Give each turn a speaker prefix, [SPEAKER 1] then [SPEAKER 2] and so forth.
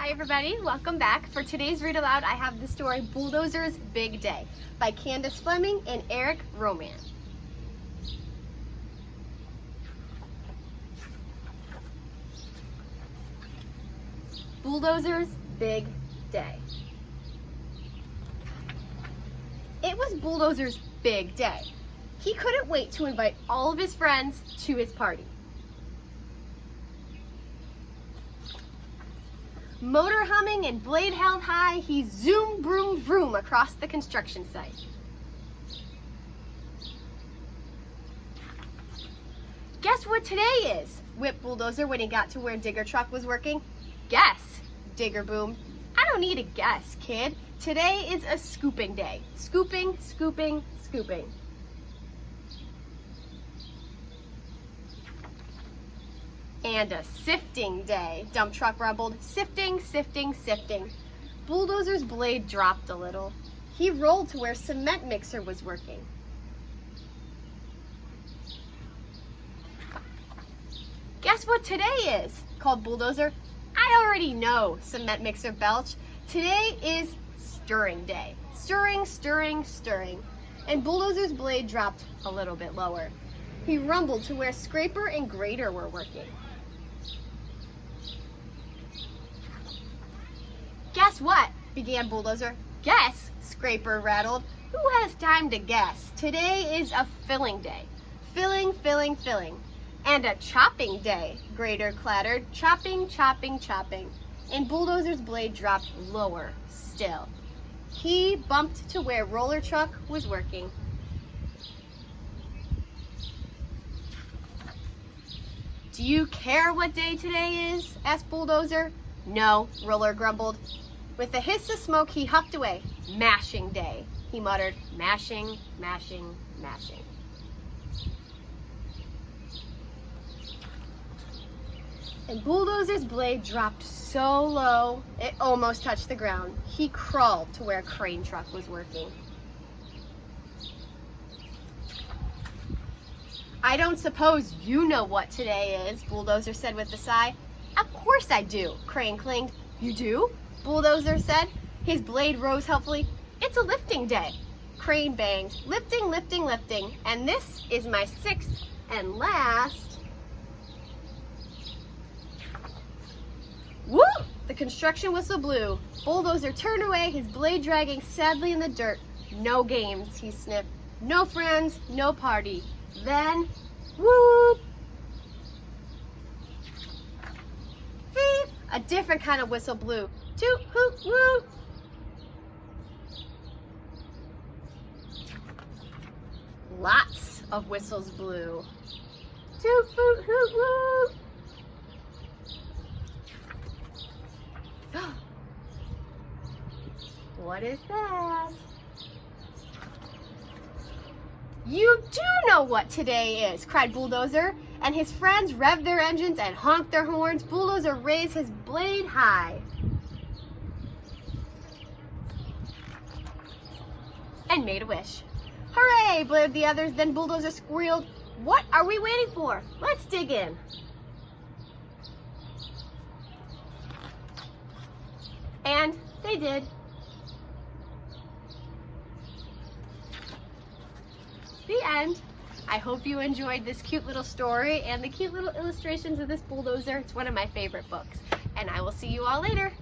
[SPEAKER 1] Hi everybody, welcome back. For today's Read Aloud, I have the story Bulldozer's Big Day by Candace Fleming and Eric Roman. Bulldozer's Big Day. It was Bulldozer's big day. He couldn't wait to invite all of his friends to his party. Motor humming and blade held high, he zoomed broom vroom across the construction site. Guess what today is? Whipped Bulldozer when he got to where Digger Truck was working. Guess, Digger boomed. I don't need a guess, kid. Today is a scooping day. Scooping, scooping, scooping. And a sifting day, Dump Truck rumbled. Sifting, sifting, sifting. Bulldozer's blade dropped a little. He rolled to where Cement Mixer was working. Guess what today is? Called Bulldozer. I already know, Cement Mixer belched. Today is stirring day. Stirring, stirring, stirring. And Bulldozer's blade dropped a little bit lower. He rumbled to where Scraper and Grader were working. Guess what? Began Bulldozer. Guess, Scraper rattled. Who has time to guess? Today is a filling day. Filling, filling, filling. And a chopping day, Grader clattered. Chopping, chopping, chopping. And Bulldozer's blade dropped lower still. He bumped to where Roller Truck was working. Do you care what day today is? Asked Bulldozer. No, Roller grumbled. With a hiss of smoke, he huffed away. Mashing day, he muttered. Mashing, mashing, mashing. And Bulldozer's blade dropped so low, it almost touched the ground. He crawled to where a crane truck was working. I don't suppose you know what today is, Bulldozer said with a sigh. Of course I do, Crane clinged. You do? Bulldozer said. His blade rose helpfully. It's a lifting day. Crane banged. Lifting, lifting, lifting. And this is my sixth and last. Woo! The construction whistle blew. Bulldozer turned away, his blade dragging sadly in the dirt. No games, he sniffed. No friends, no party. Then, whoop! Thief! A different kind of whistle blew. Toot, hoot, woo! Lots of whistles blew. Toot, hoot, hoot, woo! What is that? You do know what today is, cried Bulldozer, and his friends revved their engines and honked their horns. Bulldozer raised his blade high and made a wish. Hooray, blared the others. Then Bulldozer squealed, what are we waiting for? Let's dig in. And they did. The end. I hope you enjoyed this cute little story and the cute little illustrations of this Bulldozer. It's one of my favorite books. And I will see you all later.